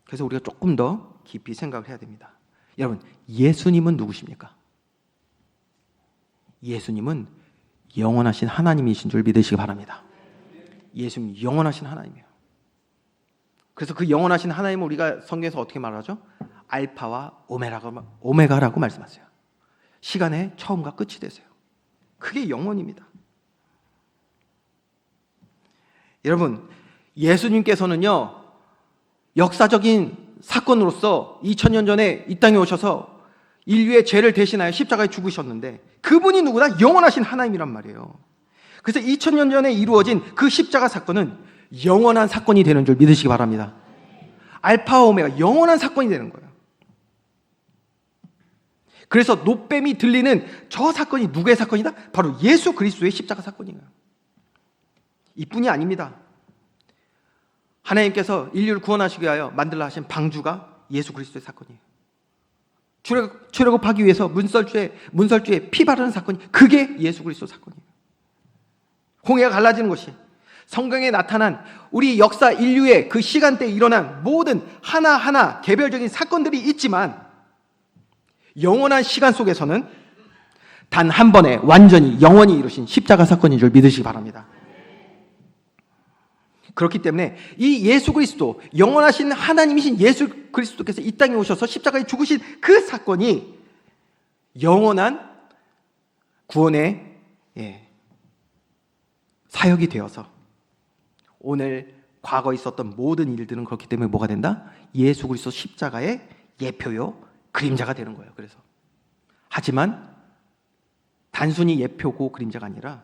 그래서 우리가 조금 더 깊이 생각을 해야 됩니다. 여러분, 예수님은 누구십니까? 예수님은 영원하신 하나님이신 줄 믿으시기 바랍니다. 예수님 영원하신 하나님이에요. 그래서 그 영원하신 하나님을 우리가 성경에서 어떻게 말하죠? 알파와 오메가라고 말씀하세요. 시간의 처음과 끝이 되세요. 그게 영원입니다. 여러분, 예수님께서는요, 역사적인 사건으로서 2000년 전에 이 땅에 오셔서 인류의 죄를 대신하여 십자가에 죽으셨는데, 그분이 누구나 영원하신 하나님이란 말이에요. 그래서 2000년 전에 이루어진 그 십자가 사건은 영원한 사건이 되는 줄 믿으시기 바랍니다. 알파와 오메가, 영원한 사건이 되는 거예요. 그래서 노뱀이 들리는 저 사건이 누구의 사건이다? 바로 예수 그리스도의 십자가 사건이에요. 이뿐이 아닙니다. 하나님께서 인류를 구원하시기 위하여 만들라 하신 방주가 예수 그리스도의 사건이에요. 출애굽하기 위해서 문설주에 피 바르는 사건이, 그게 예수 그리스도 사건이에요. 홍해가 갈라지는 것이, 성경에 나타난 우리 역사 인류의 그 시간대에 일어난 모든 하나하나 개별적인 사건들이 있지만, 영원한 시간 속에서는 단 한 번에 완전히 영원히 이루신 십자가 사건인 줄 믿으시기 바랍니다. 그렇기 때문에 이 예수 그리스도, 영원하신 하나님이신 예수 그리스도께서 이 땅에 오셔서 십자가에 죽으신 그 사건이 영원한 구원의 사역이 되어서 오늘 과거에 있었던 모든 일들은 그렇기 때문에 뭐가 된다? 예수 그리스도 십자가의 예표요, 그림자가 되는 거예요. 그래서 하지만 단순히 예표고 그림자가 아니라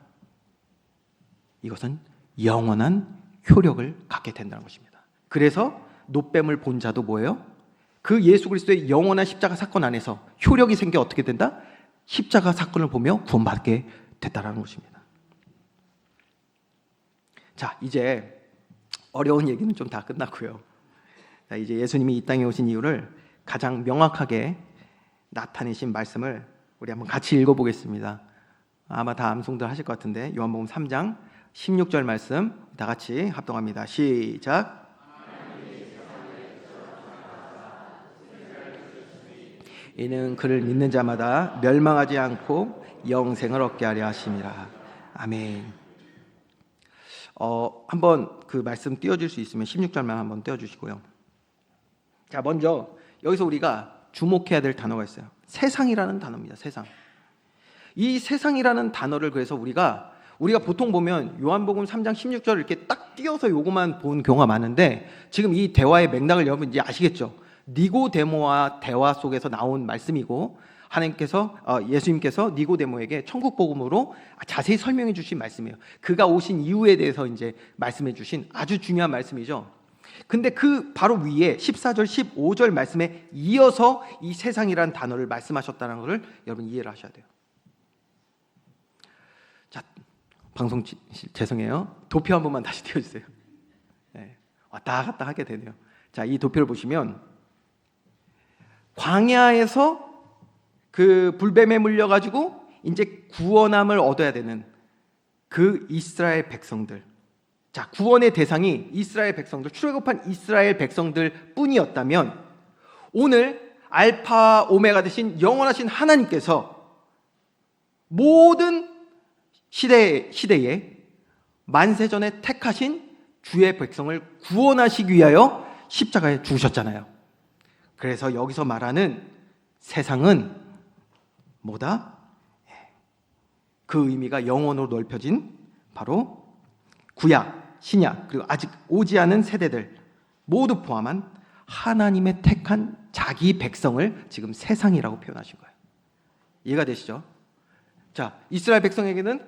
이것은 영원한 효력을 갖게 된다는 것입니다. 그래서 노뱀을 본 자도 뭐예요? 그 예수 그리스도의 영원한 십자가 사건 안에서 효력이 생겨 어떻게 된다? 십자가 사건을 보며 구원받게 됐다는 것입니다. 자, 이제 어려운 얘기는 좀 다 끝났고요. 자, 이제 예수님이 이 땅에 오신 이유를 가장 명확하게 나타내신 말씀을 우리 한번 같이 읽어보겠습니다. 아마 다 암송들 하실 것 같은데, 요한복음 3장 16절 말씀 다 같이 합동합니다. 시작. 이는 그를 믿는 자마다 멸망하지 않고 영생을 얻게 하려 하심이라. 아멘. 한번 그 말씀 띄워줄 수 있으면 16절만 한번 띄워주시고요. 자, 먼저 여기서 우리가 주목해야 될 단어가 있어요. 세상이라는 단어입니다. 세상. 이 세상이라는 단어를 그래서 우리가 보통 보면 요한복음 3장 16절을 이렇게 딱 띄어서 요거만 본 경우가 많은데, 지금 이 대화의 맥락을 여러분 이제 아시겠죠? 니고데모와 대화 속에서 나온 말씀이고, 예수님께서 니고데모에게 천국 복음으로 자세히 설명해 주신 말씀이에요. 그가 오신 이유에 대해서 이제 말씀해 주신 아주 중요한 말씀이죠. 근데 그 바로 위에 14절, 15절 말씀에 이어서 이 세상이라는 단어를 말씀하셨다는 것을 여러분 이해를 하셔야 돼요. 자, 방송 죄송해요. 도표 한 번만 다시 띄워주세요. 네, 왔다 갔다 하게 되네요. 자, 이 도표를 보시면 광야에서 그 불뱀에 물려가지고 이제 구원함을 얻어야 되는 그 이스라엘 백성들. 자, 구원의 대상이 이스라엘 백성들, 출애굽한 이스라엘 백성들 뿐이었다면, 오늘 알파 오메가 되신 영원하신 하나님께서 모든 시대에 만세전에 택하신 주의 백성을 구원하시기 위하여 십자가에 죽으셨잖아요. 그래서 여기서 말하는 세상은 뭐다? 그 의미가 영원으로 넓혀진 바로 구약, 신약, 그리고 아직 오지 않은 세대들 모두 포함한 하나님의 택한 자기 백성을 지금 세상이라고 표현하신 거예요. 이해가 되시죠? 자, 이스라엘 백성에게는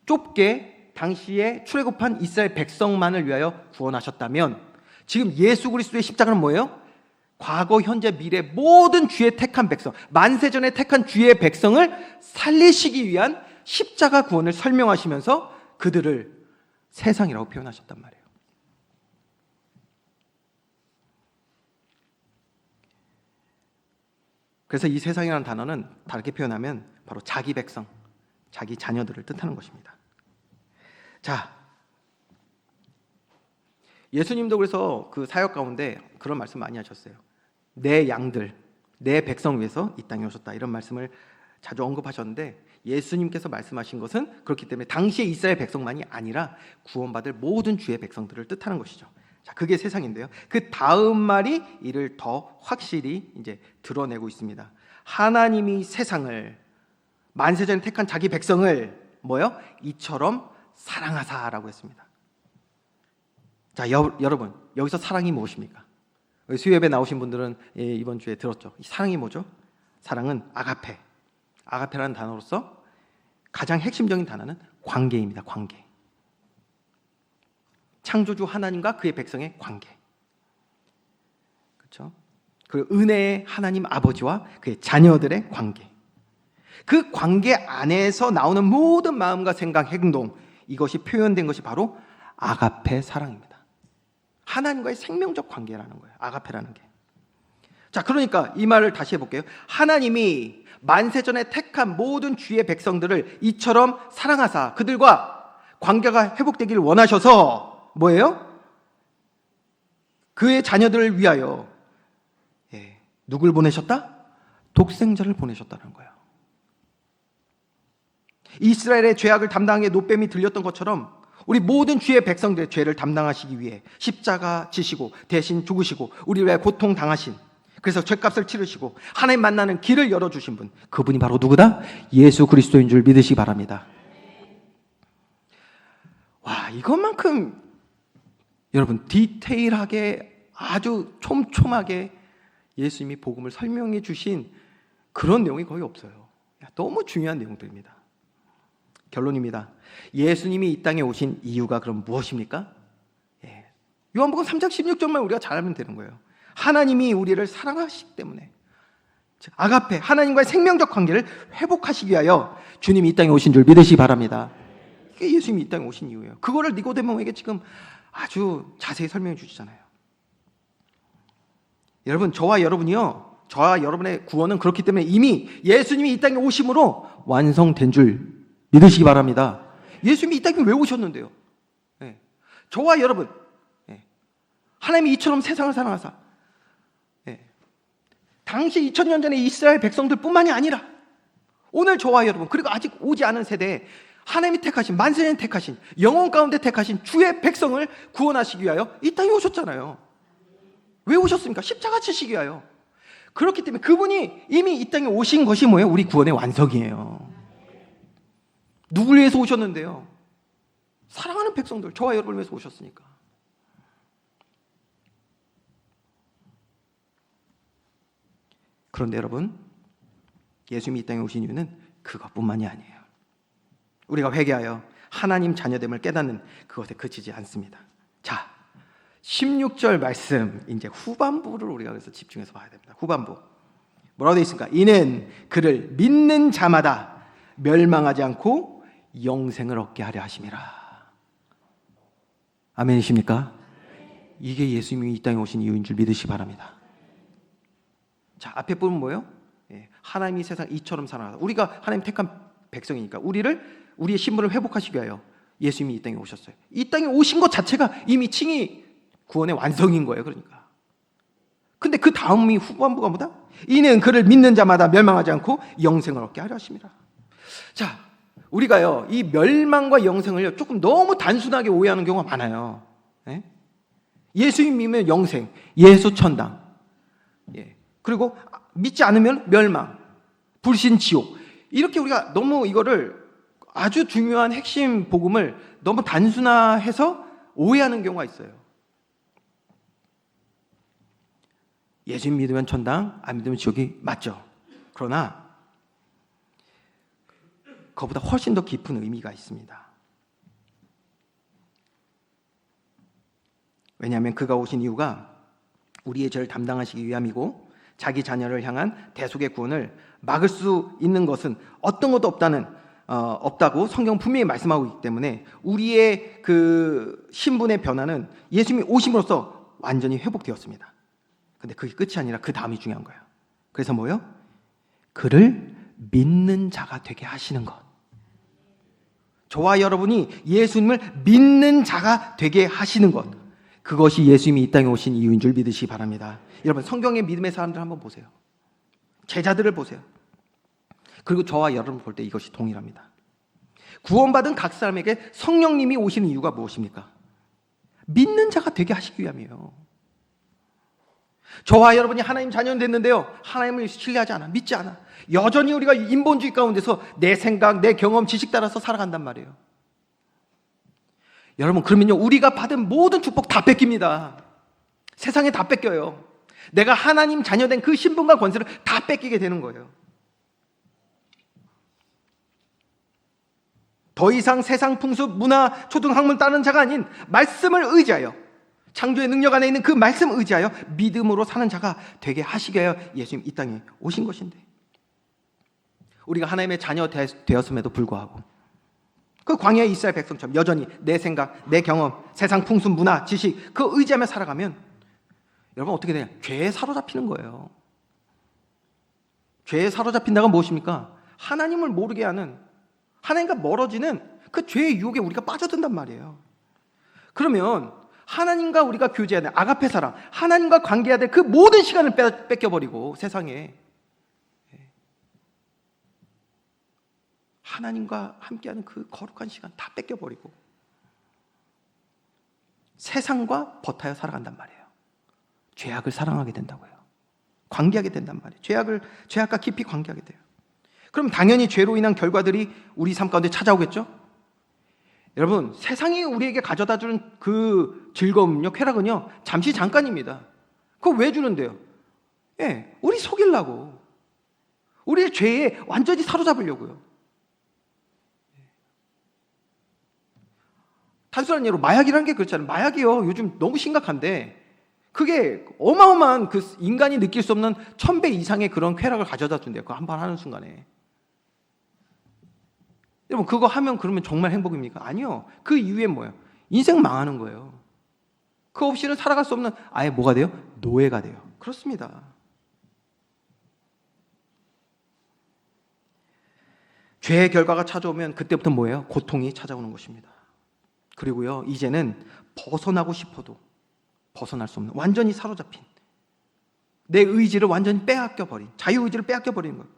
좁게 당시에 출애굽한 이스라엘 백성만을 위하여 구원하셨다면, 지금 예수 그리스도의 십자가는 뭐예요? 과거, 현재, 미래 모든 주의 택한 백성, 만세전에 택한 주의 백성을 살리시기 위한 십자가 구원을 설명하시면서 그들을 세상이라고 표현하셨단 말이에요. 그래서 이 세상이라는 단어는 다르게 표현하면 바로 자기 백성, 자기 자녀들을 뜻하는 것입니다. 자, 예수님도 그래서 그 사역 가운데 그런 말씀 많이 하셨어요. 내 양들, 내 백성 위해서 이 땅에 오셨다, 이런 말씀을 자주 언급하셨는데, 예수님께서 말씀하신 것은 그렇기 때문에 당시의 이스라엘 백성만이 아니라 구원받을 모든 주의 백성들을 뜻하는 것이죠. 자, 그게 세상인데요. 그 다음 말이 이를 더 확실히 이제 드러내고 있습니다. 하나님이 세상을, 만세전에 택한 자기 백성을 뭐요? 이처럼 사랑하사라고 했습니다. 자, 여러분, 여기서 사랑이 무엇입니까? 수요예배 나오신 분들은 이번 주에 들었죠. 이 사랑이 뭐죠? 사랑은 아가페. 아가페라는 단어로서 가장 핵심적인 단어는 관계입니다. 관계. 창조주 하나님과 그의 백성의 관계. 그렇죠? 그 은혜의 하나님 아버지와 그의 자녀들의 관계. 그 관계 안에서 나오는 모든 마음과 생각, 행동, 이것이 표현된 것이 바로 아가페 사랑입니다. 하나님과의 생명적 관계라는 거예요. 아가페라는 게. 자, 그러니까 이 말을 다시 해볼게요. 하나님이 만세전에 택한 모든 주의 백성들을 이처럼 사랑하사 그들과 관계가 회복되기를 원하셔서 뭐예요? 그의 자녀들을 위하여 누굴 보내셨다? 독생자를 보내셨다는 거예요. 이스라엘의 죄악을 담당하기에 노뱀이 들렸던 것처럼 우리 모든 주의 백성들의 죄를 담당하시기 위해 십자가 지시고 대신 죽으시고 우리를 위해 고통 당하신, 그래서 죄값을 치르시고 하나님 만나는 길을 열어주신 분, 그분이 바로 누구다? 예수 그리스도인 줄 믿으시기 바랍니다. 와, 이것만큼 여러분 디테일하게 아주 촘촘하게 예수님이 복음을 설명해 주신 그런 내용이 거의 없어요. 너무 중요한 내용들입니다. 결론입니다. 예수님이 이 땅에 오신 이유가 그럼 무엇입니까? 요한복음 3장 16절만 우리가 잘 알면 되는 거예요. 하나님이 우리를 사랑하시기 때문에, 아가페, 하나님과의 생명적 관계를 회복하시기 위하여 주님이 이 땅에 오신 줄 믿으시기 바랍니다. 이게 예수님이 이 땅에 오신 이유예요. 그거를 니고데모에게 지금 아주 자세히 설명해 주시잖아요. 여러분, 저와 여러분의 구원은 그렇기 때문에 이미 예수님이 이 땅에 오심으로 완성된 줄 믿으시기 바랍니다. 예수님이 이 땅에 왜 오셨는데요? 저와 여러분, 하나님이 이처럼 세상을 사랑하사, 당시 2000년 전에 이스라엘 백성들 뿐만이 아니라 오늘 저와 여러분, 그리고 아직 오지 않은 세대에 하나님이 택하신, 만세전에 택하신, 영혼 가운데 택하신 주의 백성을 구원하시기 위하여 이 땅에 오셨잖아요. 왜 오셨습니까? 십자가 지시기 위하여. 그렇기 때문에 그분이 이미 이 땅에 오신 것이 뭐예요? 우리 구원의 완성이에요. 누굴 위해서 오셨는데요? 사랑하는 백성들, 저와 여러분을 위해서 오셨으니까. 그런데 여러분, 예수님이 이 땅에 오신 이유는 그것뿐만이 아니에요. 우리가 회개하여 하나님 자녀됨을 깨닫는 그것에 그치지 않습니다. 자, 16절 말씀, 이제 후반부를 우리가 그래서 집중해서 봐야 됩니다. 후반부 뭐라고 되어 있습니까? 이는 그를 믿는 자마다 멸망하지 않고 영생을 얻게 하려 하심이라. 아멘이십니까? 이게 예수님이 이 땅에 오신 이유인 줄 믿으시기 바랍니다. 자, 앞에 부분 뭐예요? 하나님이 세상 이처럼 사랑하다. 우리가 하나님 택한 백성이니까 우리의 신분을 회복하시기 위하여 예수님이 이 땅에 오셨어요. 이 땅에 오신 것 자체가 이미 칭의 구원의 완성인 거예요. 그러니까. 근데 그 다음이 후반부가 뭐다? 이는 그를 믿는 자마다 멸망하지 않고 영생을 얻게 하려 하심이라. 자, 우리가요, 이 멸망과 영생을요, 조금 너무 단순하게 오해하는 경우가 많아요. 예수님 믿으면 영생, 예수 천당. 그리고 믿지 않으면 멸망, 불신 지옥. 이렇게 우리가 너무 이거를 아주 중요한 핵심 복음을 너무 단순화해서 오해하는 경우가 있어요. 예수님 믿으면 천당, 안 믿으면 지옥이 맞죠. 그러나 그것보다 훨씬 더 깊은 의미가 있습니다. 왜냐하면 그가 오신 이유가 우리의 죄를 담당하시기 위함이고 자기 자녀를 향한 대속의 구원을 막을 수 있는 것은 어떤 것도 없다고 성경 분명히 말씀하고 있기 때문에 우리의 그 신분의 변화는 예수님이 오심으로써 완전히 회복되었습니다. 근데 그게 끝이 아니라 그 다음이 중요한 거예요. 그래서 뭐요? 그를 믿는 자가 되게 하시는 것. 저와 여러분이 예수님을 믿는 자가 되게 하시는 것. 그것이 예수님이 이 땅에 오신 이유인 줄 믿으시기 바랍니다. 여러분, 성경의 믿음의 사람들 한번 보세요. 제자들을 보세요. 그리고 저와 여러분 볼 때 이것이 동일합니다. 구원받은 각 사람에게 성령님이 오시는 이유가 무엇입니까? 믿는 자가 되게 하시기 위함이에요. 저와 여러분이 하나님 자녀는 됐는데요, 하나님을 신뢰하지 않아, 믿지 않아. 여전히 우리가 인본주의 가운데서 내 생각, 내 경험, 지식 따라서 살아간단 말이에요. 여러분, 그러면요, 우리가 받은 모든 축복 다 뺏깁니다. 세상에 다 뺏겨요. 내가 하나님 자녀된 그 신분과 권세를 다 뺏기게 되는 거예요. 더 이상 세상 풍습, 문화, 초등학문 따르는 자가 아닌 말씀을 의지하여, 창조의 능력 안에 있는 그 말씀을 의지하여 믿음으로 사는 자가 되게 하시게 하여 예수님 이 땅에 오신 것인데, 우리가 하나님의 자녀 되었음에도 불구하고 그 광야의 이스라엘 백성처럼 여전히 내 생각, 내 경험, 세상 풍습, 문화, 지식 그 의지하며 살아가면 여러분 어떻게 돼요? 죄에 사로잡히는 거예요. 죄에 사로잡힌다가 무엇입니까? 하나님을 모르게 하는, 하나님과 멀어지는 그 죄의 유혹에 우리가 빠져든단 말이에요. 그러면 하나님과 우리가 교제해야 될 아가페 사랑, 하나님과 관계해야 될 그 모든 시간을 뺏겨버리고 세상에 하나님과 함께하는 그 거룩한 시간 다 뺏겨버리고 세상과 버타여 살아간단 말이에요. 죄악을 사랑하게 된다고요. 관계하게 된단 말이에요. 죄악과 깊이 관계하게 돼요. 그럼 당연히 죄로 인한 결과들이 우리 삶 가운데 찾아오겠죠? 여러분, 세상이 우리에게 가져다 주는 그 즐거움요, 쾌락은요, 잠시 잠깐입니다. 그거 왜 주는데요? 우리 속이려고. 우리의 죄에 완전히 사로잡으려고요. 단순한 예로 마약이라는 게 그렇잖아요. 마약이요, 요즘 너무 심각한데 그게 어마어마한 그 인간이 느낄 수 없는 1000배 이상의 그런 쾌락을 가져다 준대요. 그거 한 번 하는 순간에. 여러분, 그거 하면 그러면 정말 행복입니까? 아니요. 그 이유에 뭐예요? 인생 망하는 거예요. 그거 없이는 살아갈 수 없는, 아예 뭐가 돼요? 노예가 돼요. 그렇습니다. 죄의 결과가 찾아오면 그때부터 뭐예요? 고통이 찾아오는 것입니다. 그리고요, 이제는 벗어나고 싶어도 벗어날 수 없는, 완전히 사로잡힌, 내 의지를 완전히 빼앗겨버린, 자유의지를 빼앗겨버리는 거예요.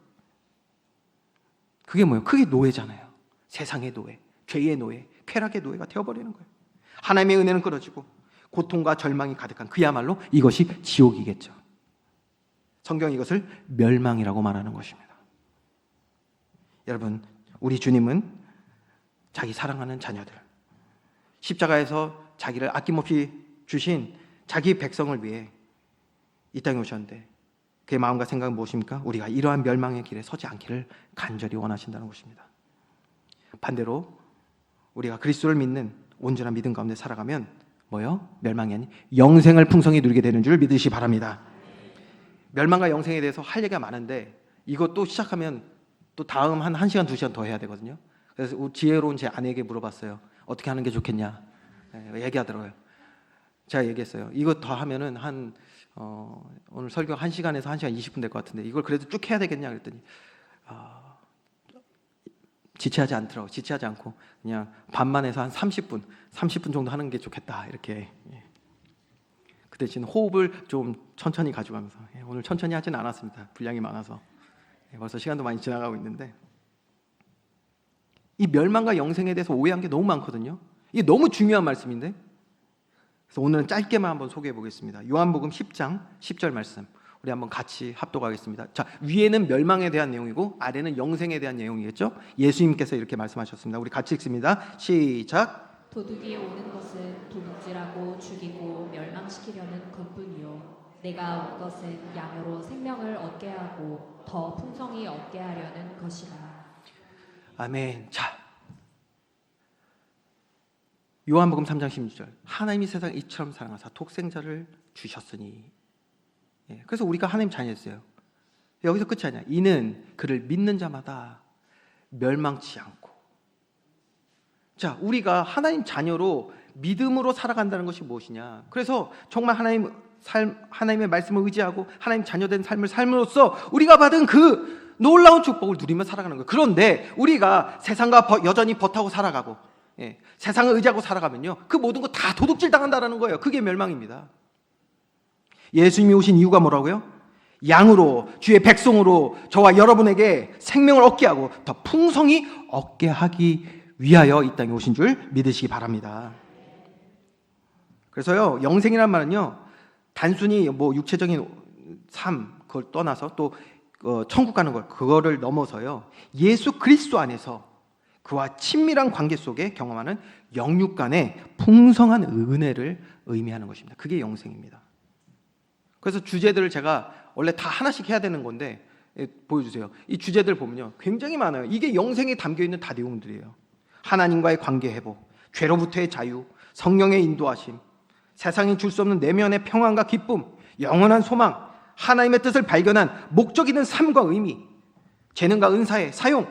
그게 뭐예요? 그게 노예잖아요. 세상의 노예, 죄의 노예, 쾌락의 노예가 되어버리는 거예요. 하나님의 은혜는 끊어지고 고통과 절망이 가득한, 그야말로 이것이 지옥이겠죠. 성경이 이것을 멸망이라고 말하는 것입니다. 여러분, 우리 주님은 자기 사랑하는 자녀들, 십자가에서 자기를 아낌없이 주신 자기 백성을 위해 이 땅에 오셨는데 그의 마음과 생각은 무엇입니까? 우리가 이러한 멸망의 길에 서지 않기를 간절히 원하신다는 것입니다. 반대로 우리가 그리스도를 믿는 온전한 믿음 가운데 살아가면 뭐요? 멸망이 아닌 영생을 풍성히 누리게 되는 줄 믿으시 바랍니다. 멸망과 영생에 대해서 할 얘기가 많은데 이것도 시작하면 또 다음 한 1시간, 2시간 더 해야 되거든요. 그래서 지혜로운 제 아내에게 물어봤어요. 어떻게 하는 게 좋겠냐? 얘기하더라고요. 제가 얘기했어요. 이거 더 하면은 오늘 설교 1시간에서 1시간 20분 될 것 같은데 이걸 그래도 쭉 해야 되겠냐 그랬더니 지체하지 않더라고요. 지체하지 않고 그냥 반만 해서 한 30분 정도 하는 게 좋겠다 이렇게. 그 대신 호흡을 좀 천천히 가져가면서, 오늘 천천히 하진 않았습니다. 분량이 많아서 벌써 시간도 많이 지나가고 있는데, 이 멸망과 영생에 대해서 오해한 게 너무 많거든요. 이게 너무 중요한 말씀인데, 그래서 오늘은 짧게만 한번 소개해 보겠습니다. 요한복음 10장 10절 말씀 우리 한번 같이 합독하겠습니다. 자, 위에는 멸망에 대한 내용이고 아래는 영생에 대한 내용이겠죠. 예수님께서 이렇게 말씀하셨습니다. 우리 같이 읽습니다. 시작. 도둑이 오는 것은 도둑질하고 죽이고 멸망시키려는 것뿐이요 내가 온 것은 양으로 생명을 얻게 하고 더 풍성히 얻게 하려는 것이라. 아멘. 자, 요한복음 3장 16절 하나님이 세상을 이처럼 사랑하사 독생자를 주셨으니 그래서 우리가 하나님 자녀였어요. 여기서 끝이 아니야. 이는 그를 믿는 자마다 멸망치 않고. 자, 우리가 하나님 자녀로 믿음으로 살아간다는 것이 무엇이냐? 그래서 정말 하나님의 말씀을 의지하고 하나님 자녀된 삶을 삶으로써 우리가 받은 그 놀라운 축복을 누리며 살아가는 거예요. 그런데 우리가 세상과 여전히 버타고 살아가고, 세상을 의지하고 살아가면요, 그 모든 거 다 도둑질 당한다는 거예요. 그게 멸망입니다. 예수님이 오신 이유가 뭐라고요? 양으로, 주의 백성으로 저와 여러분에게 생명을 얻게 하고 더 풍성히 얻게 하기 위하여 이 땅에 오신 줄 믿으시기 바랍니다. 그래서요, 영생이란 말은요, 단순히 뭐 육체적인 삶 그걸 떠나서 또 천국 가는 걸, 그거를 넘어서요, 예수 그리스도 안에서 그와 친밀한 관계 속에 경험하는 영육 간의 풍성한 은혜를 의미하는 것입니다. 그게 영생입니다. 그래서 주제들을 제가 원래 다 하나씩 해야 되는 건데, 보여주세요. 이 주제들 보면요, 굉장히 많아요. 이게 영생에 담겨있는 다 내용들이에요. 하나님과의 관계 회복, 죄로부터의 자유, 성령의 인도하심, 세상이 줄 수 없는 내면의 평안과 기쁨, 영원한 소망, 하나님의 뜻을 발견한 목적 있는 삶과 의미, 재능과 은사의 사용,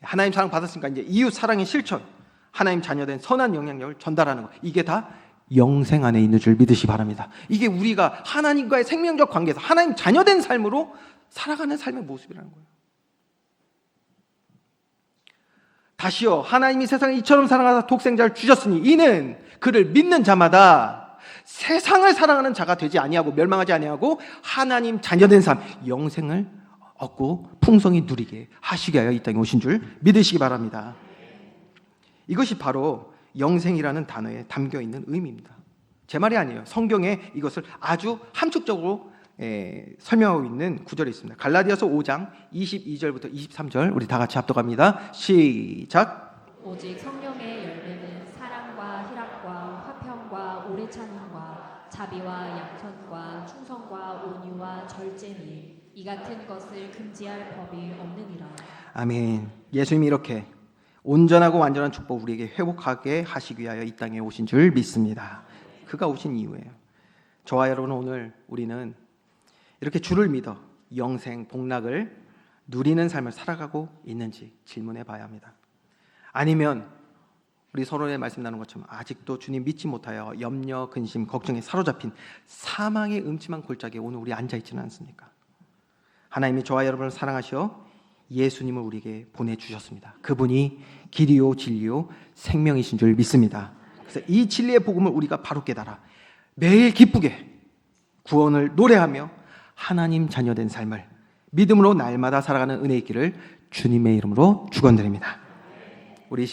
하나님 사랑 받았으니까 이제 이웃 사랑의 실천, 하나님 자녀된 선한 영향력을 전달하는 것, 이게 다 영생 안에 있는 줄 믿으시 바랍니다. 이게 우리가 하나님과의 생명적 관계에서 하나님 자녀된 삶으로 살아가는 삶의 모습이라는 거예요. 다시요, 하나님이 세상을 이처럼 사랑하사 독생자를 주셨으니 이는 그를 믿는 자마다 세상을 사랑하는 자가 되지 아니하고 멸망하지 아니하고 하나님 자녀된 삶, 영생을 얻고 풍성히 누리게 하시게 하여 이 땅에 오신 줄 믿으시기 바랍니다. 이것이 바로 영생이라는 단어에 담겨있는 의미입니다. 제 말이 아니에요. 성경에 이것을 아주 함축적으로 설명하고 있는 구절이 있습니다. 갈라디아서 5장 22절부터 23절 우리 다 같이 합독합니다. 시작. 오직 성령의 열매는 사랑과 희락과 화평과 오래 참음과 자비와 양선과 충성과 온유와 절제니 이 같은 것을 금지할 법이 없느니라. 아멘. 예수님이 이렇게 온전하고 완전한 축복 우리에게 회복하게 하시기 위하여 이 땅에 오신 줄 믿습니다. 그가 오신 이유예요. 저와 여러분, 오늘 우리는 이렇게 주를 믿어 영생, 복락을 누리는 삶을 살아가고 있는지 질문해 봐야 합니다. 아니면 우리 서로의 말씀 나눈 것처럼 아직도 주님 믿지 못하여 염려, 근심, 걱정에 사로잡힌 사망의 음침한 골짜기에 오늘 우리 앉아있지는 않습니까? 하나님이 저와 여러분을 사랑하셔 예수님을 우리에게 보내주셨습니다. 그분이 길이요 진리요 생명이신 줄 믿습니다. 그래서 이 진리의 복음을 우리가 바로 깨달아 매일 기쁘게 구원을 노래하며 하나님 자녀된 삶을 믿음으로 날마다 살아가는 은혜 있기를 주님의 이름으로 축원드립니다. 우리